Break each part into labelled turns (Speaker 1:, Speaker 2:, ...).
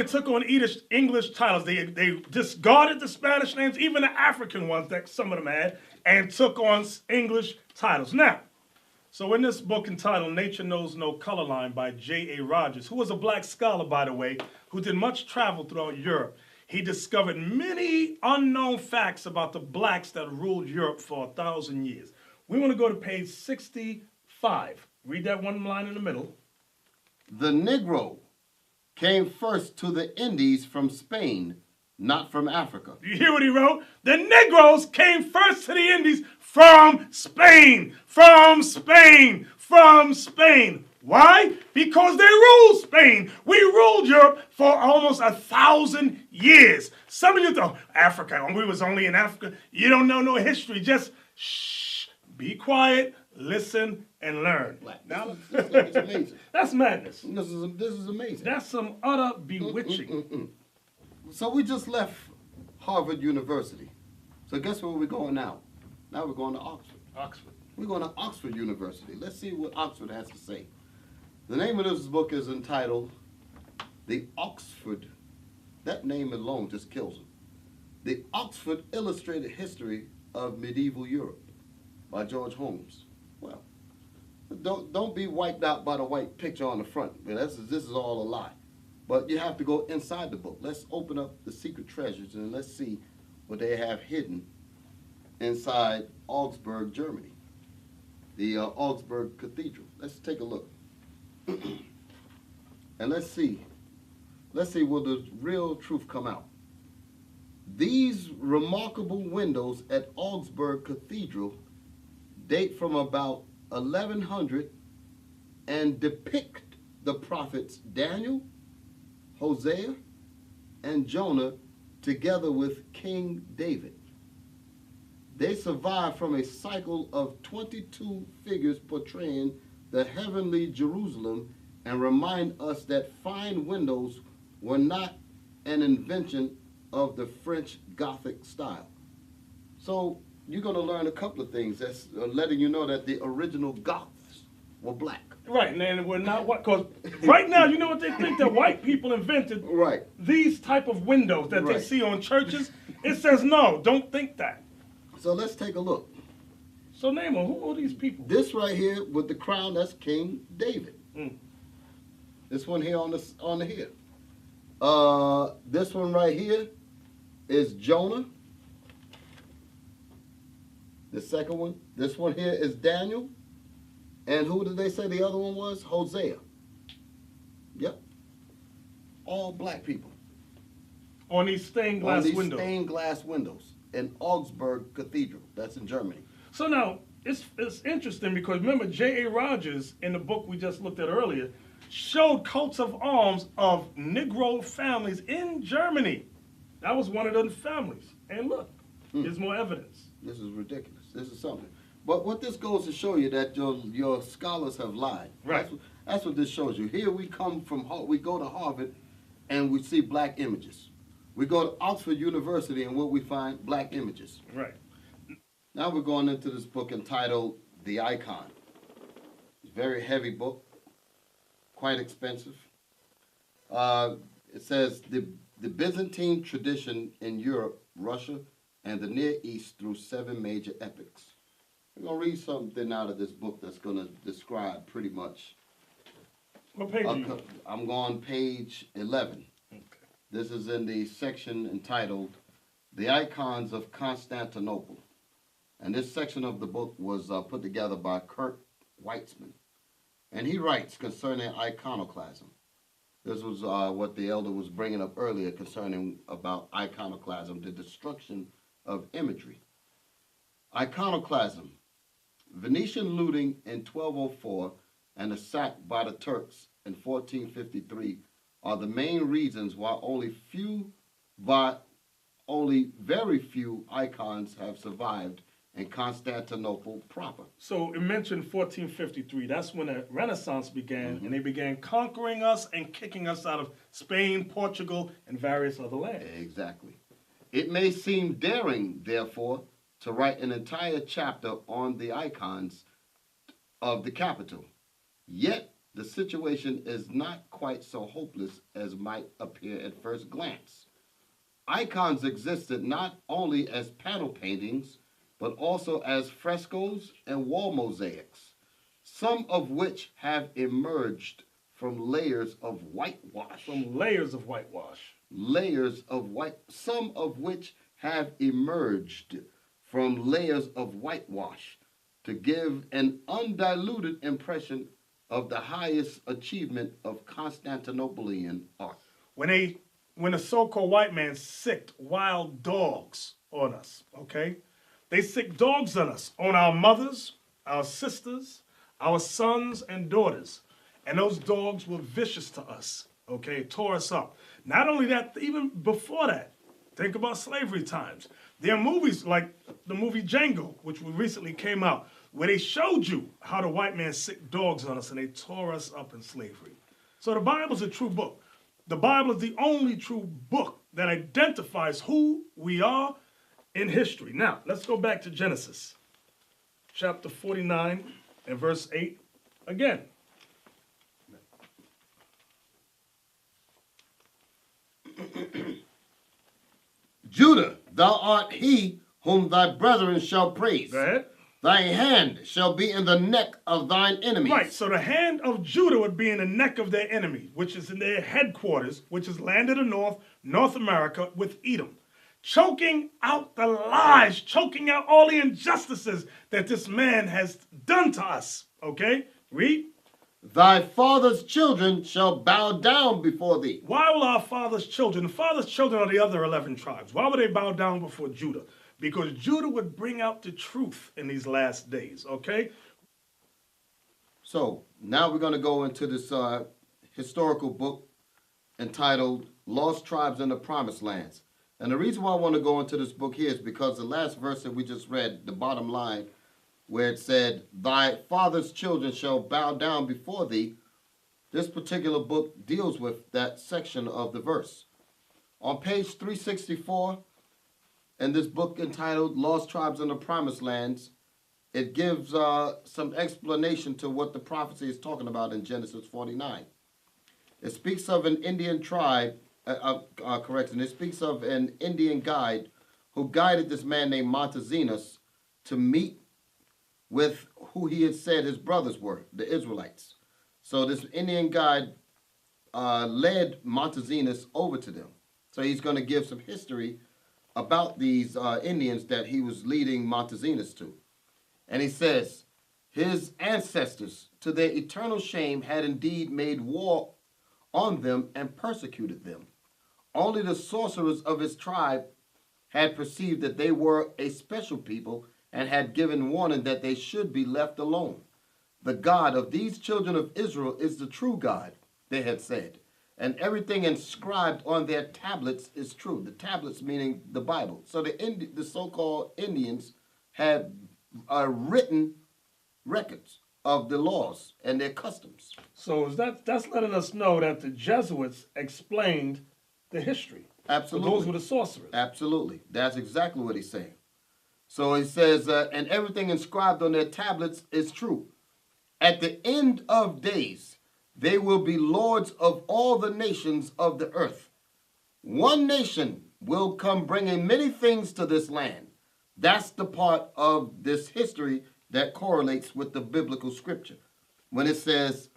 Speaker 1: took on English titles. They discarded the Spanish names, even the African ones that some of them had, and took on English titles. Now, so in this book entitled Nature Knows No Color Line by J.A. Rogers, who was a black scholar, by the way, who did much travel throughout Europe, he discovered many unknown facts about the blacks that ruled Europe for 1,000 years. We want to go to page 65. Read that one line in the middle.
Speaker 2: The Negro came first to the Indies from Spain, not from Africa.
Speaker 1: You hear what he wrote? The Negroes came first to the Indies from Spain, from Spain, from Spain. Why? Because they ruled Spain. We ruled Europe for almost 1,000 years. Some of you thought, Africa, we was only in Africa. You don't know no history. Just shh, be quiet, listen, and learn.
Speaker 2: Now, it's amazing.
Speaker 1: That's madness.
Speaker 2: This is amazing.
Speaker 1: That's some utter bewitching.
Speaker 2: So we just left Harvard University. So guess where we're going now? Now we're going to Oxford.
Speaker 1: Oxford.
Speaker 2: We're going to Oxford University. Let's see what Oxford has to say. The name of this book is entitled The Oxford. That name alone just kills him. The Oxford Illustrated History of Medieval Europe by George Holmes. Well, don't be wiped out by the white picture on the front. This is all a lie. But you have to go inside the book. Let's open up the secret treasures and let's see what they have hidden inside Augsburg, Germany. The Augsburg Cathedral. Let's take a look. And let's see will the real truth come out. These remarkable windows at Augsburg Cathedral date from about 1100 and depict the prophets Daniel, Hosea, and Jonah together with King David. They survive from a cycle of 22 figures portraying the heavenly Jerusalem and remind us that fine windows were not an invention of the French Gothic style. So you're going to learn a couple of things that's letting you know that the original Goths were black.
Speaker 1: Right, and we're not white, because right now, you know what they think? That white people invented
Speaker 2: right.
Speaker 1: These type of windows that they see on churches. It says, no, don't think that.
Speaker 2: So let's take a look.
Speaker 1: So name them, who are these people?
Speaker 2: This right here with the crown, that's King David. This one here on the here. This one right here is Jonah. The second one. This one here is Daniel. And who did they say the other one was? Hosea. Yep. All black people.
Speaker 1: On these stained glass windows.
Speaker 2: Stained glass windows in Augsburg Cathedral. That's in Germany.
Speaker 1: So now, it's interesting because remember J.A. Rogers in the book we just looked at earlier showed coats of arms of Negro families in Germany. That was one of those families. And look, there's more evidence.
Speaker 2: This is ridiculous. This is something. But what this goes to show you that your scholars have lied.
Speaker 1: Right.
Speaker 2: That's what this shows you. Here we come we go to Harvard and we see black images. We go to Oxford University and what we find, black images.
Speaker 1: Right.
Speaker 2: Now we're going into this book entitled The Icon. It's a very heavy book, quite expensive. It says the Byzantine tradition in Europe, Russia, and the Near East through 7 major epochs. I'm going to read something out of this book that's going to describe pretty much.
Speaker 1: What page are you?
Speaker 2: I'm going page 11.
Speaker 1: Okay.
Speaker 2: This is in the section entitled The Icons of Constantinople. And this section of the book was put together by Kurt Weitzman. And he writes concerning iconoclasm. This was what the elder was bringing up earlier concerning about iconoclasm, the destruction of imagery. Iconoclasm. Venetian looting in 1204 and the sack by the Turks in 1453 are the main reasons why only very few icons have survived in Constantinople proper.
Speaker 1: So it mentioned 1453. That's when the Renaissance began, and they began conquering us and kicking us out of Spain, Portugal, and various other lands.
Speaker 2: Exactly. It may seem daring, therefore, to write an entire chapter on the icons of the capital. Yet, the situation is not quite so hopeless as might appear at first glance. Icons existed not only as panel paintings, but also as frescoes and wall mosaics, some of which have emerged from layers of whitewash.
Speaker 1: From layers of whitewash.
Speaker 2: Some of which have emerged from layers of whitewash to give an undiluted impression of the highest achievement of Constantinopolitan art.
Speaker 1: When the so-called white man sicked wild dogs on us, okay? They sicked dogs on us, on our mothers, our sisters, our sons and daughters. And those dogs were vicious to us, okay? Tore us up. Not only that, even before that, think about slavery times. There are movies like the movie Django, which recently came out, where they showed you how the white man sicked dogs on us and they tore us up in slavery. So the Bible's a true book. The Bible is the only true book that identifies who we are in history. Now, let's go back to Genesis, chapter 49 and verse 8 again.
Speaker 2: Judah, thou art he whom thy brethren shall praise.
Speaker 1: Go ahead.
Speaker 2: Thy hand shall be in the neck of thine enemies.
Speaker 1: Right, so the hand of Judah would be in the neck of their enemy, which is in their headquarters, which is land of the north, North America, with Edom. Choking out the lies, choking out all the injustices that this man has done to us. Okay, read.
Speaker 2: Thy father's children shall bow down before thee.
Speaker 1: Why will our father's children, the father's children are the other 11 tribes, why would they bow down before Judah? Because Judah would bring out the truth in these last days, okay?
Speaker 2: So now we're going to go into this historical book entitled Lost Tribes in the Promised Lands. And the reason why I want to go into this book here is because the last verse that we just read, the bottom line, where it said, thy father's children shall bow down before thee, this particular book deals with that section of the verse. On page 364, in this book entitled Lost Tribes in the Promised Lands, it gives some explanation to what the prophecy is talking about in Genesis 49. It speaks of an Indian tribe, it speaks of an Indian guide who guided this man named Montezinus to meet with who he had said his brothers were, the Israelites. So this Indian guide led Montezinus over to them. So he's going to give some history about these Indians that he was leading Montezinus to. And he says, his ancestors, to their eternal shame, had indeed made war on them and persecuted them. Only the sorcerers of his tribe had perceived that they were a special people and had given warning that they should be left alone. The God of these children of Israel is the true God, they had said, and everything inscribed on their tablets is true. The tablets meaning the Bible. So the so-called Indians had written records of the laws and their customs.
Speaker 1: So that's letting us know that the Jesuits explained the history.
Speaker 2: Absolutely.
Speaker 1: So those were the sorcerers.
Speaker 2: Absolutely. That's exactly what he's saying. So he says, and everything inscribed on their tablets is true. At the end of days, they will be lords of all the nations of the earth. One nation will come bringing many things to this land. That's the part of this history that correlates with the biblical scripture. When it says,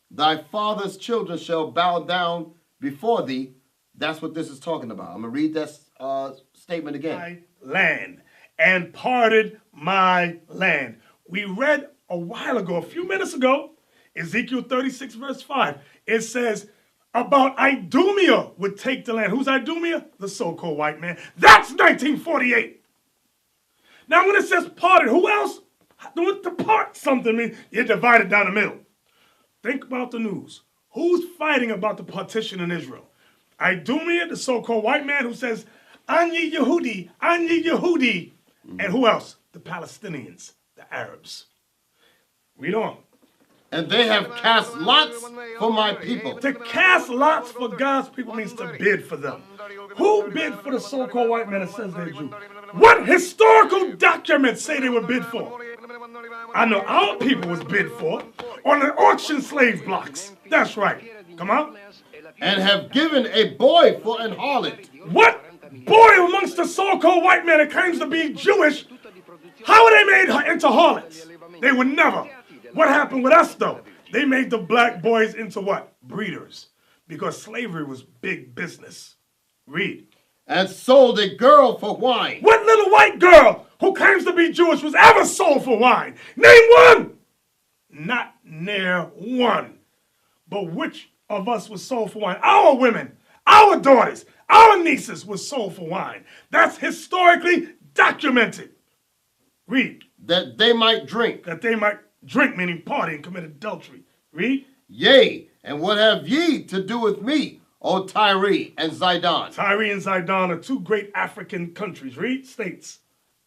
Speaker 2: thy father's children shall bow down before thee, that's what this is talking about. I'm going to read that statement again.
Speaker 1: My land, and parted my land. We read a while ago, a few minutes ago, Ezekiel 36 verse 5. It says about Idumea would take the land. Who's Idumea? The so-called white man. That's 1948. Now when it says parted, who else? To part something means you're divided down the middle. Think about the news. Who's fighting about the partition in Israel? Idumea, the so-called white man who says, Ani Yehudi, Ani Yehudi. And who else? The Palestinians, the Arabs. Read on.
Speaker 2: And they have cast lots for my people.
Speaker 1: To cast lots for God's people means to bid for them. Who bid for the so-called white man that says they're Jew? What historical documents say they were bid for? I know our people was bid for. on the auction slave blocks. That's right. Come on.
Speaker 2: And have given a boy for an harlot.
Speaker 1: What boy amongst the so-called white man that claims to be Jewish, how are they made into harlots? They would never. What happened with us, though? They made the black boys into what? Breeders. Because slavery was big business. Read.
Speaker 2: And sold a girl for wine.
Speaker 1: What little white girl who claims to be Jewish was ever sold for wine? Name one. Not near one. But which of us was sold for wine? Our women, our daughters, our nieces were sold for wine. That's historically documented. Read.
Speaker 2: That they might drink.
Speaker 1: That they might drink, meaning party and commit adultery. Read.
Speaker 2: Yea, and what have ye to do with me, O Tyre and Zidon?
Speaker 1: Tyre and Zidon are two great African countries. Read. States.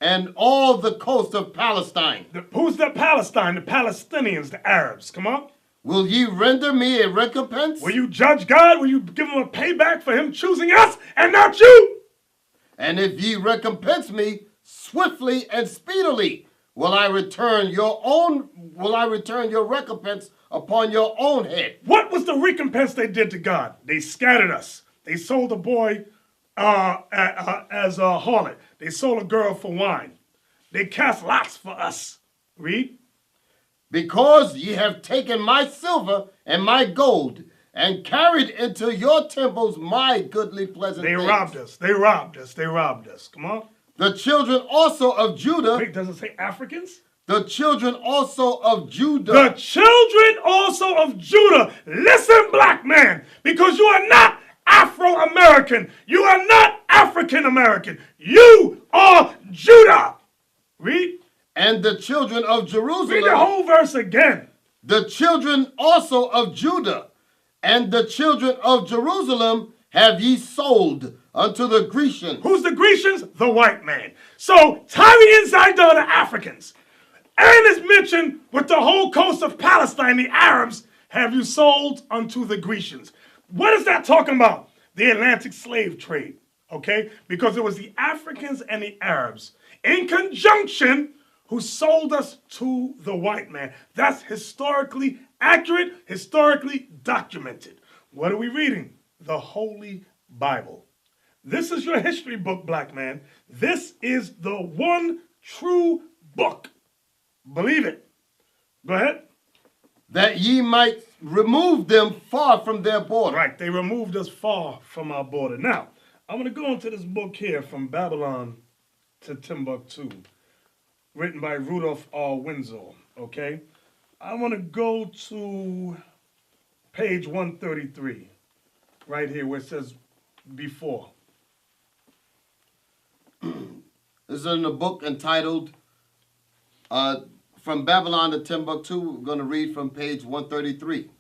Speaker 2: And all the coast of Palestine.
Speaker 1: Who's the Palestine? The Palestinians, the Arabs. Come on.
Speaker 2: Will ye render me a recompense?
Speaker 1: Will you judge God? Will you give him a payback for him choosing us and not you?
Speaker 2: And if ye recompense me swiftly and speedily, will I return your recompense upon your own head.
Speaker 1: What was the recompense they did to God? They scattered us. They sold a boy as a harlot. They sold a girl for wine. They cast lots for us. Read.
Speaker 2: Because ye have taken my silver and my gold, and carried into your temples my goodly pleasant things.
Speaker 1: They robbed us. They robbed us. They robbed us. Come on.
Speaker 2: The children also of Judah.
Speaker 1: Wait, does it say Africans?
Speaker 2: The children also of Judah.
Speaker 1: The children also of Judah. Listen, black man, because you are not Afro-American. You are not African-American. You are Judah. Read.
Speaker 2: And the children of Jerusalem.
Speaker 1: Read the whole verse again.
Speaker 2: The children also of Judah and the children of Jerusalem have ye sold unto the Grecians.
Speaker 1: Who's the Grecians? The white man. So Tyre and Zidon are Africans. And it's mentioned with the whole coast of Palestine, the Arabs have you sold unto the Grecians. What is that talking about? The Atlantic slave trade, okay? Because it was the Africans and the Arabs in conjunction who sold us to the white man. That's historically accurate, historically documented. What are we reading? The Holy Bible. This is your history book, black man. This is the one true book. Believe it. Go ahead.
Speaker 2: That ye might remove them far from their border.
Speaker 1: Right, they removed us far from our border. Now, I'm going to go into this book here, From Babylon to Timbuktu, written by Rudolph R. Windsor, okay? I want to go to page 133, right here where it says before.
Speaker 2: This is in a book entitled From Babylon to Timbuktu. We're going to read from page 133.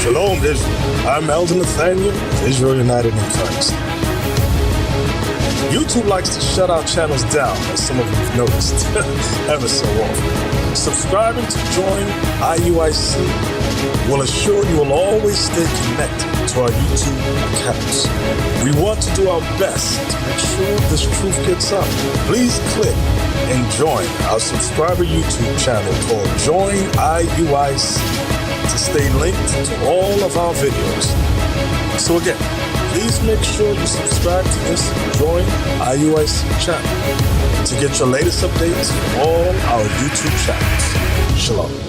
Speaker 3: Shalom, Israel. I'm Elder Nathaniel, Israel United in Christ. YouTube likes to shut our channels down, as some of you have noticed, ever so often. Subscribing to join IUIC will assure you will always stay connected to our YouTube accounts. We want to do our best to make sure this truth gets out. Please click and join our subscriber YouTube channel called Join IUIC to stay linked to all of our videos. So again, please make sure you subscribe to this Join IUIC channel to get your latest updates from all our YouTube channels. Shalom.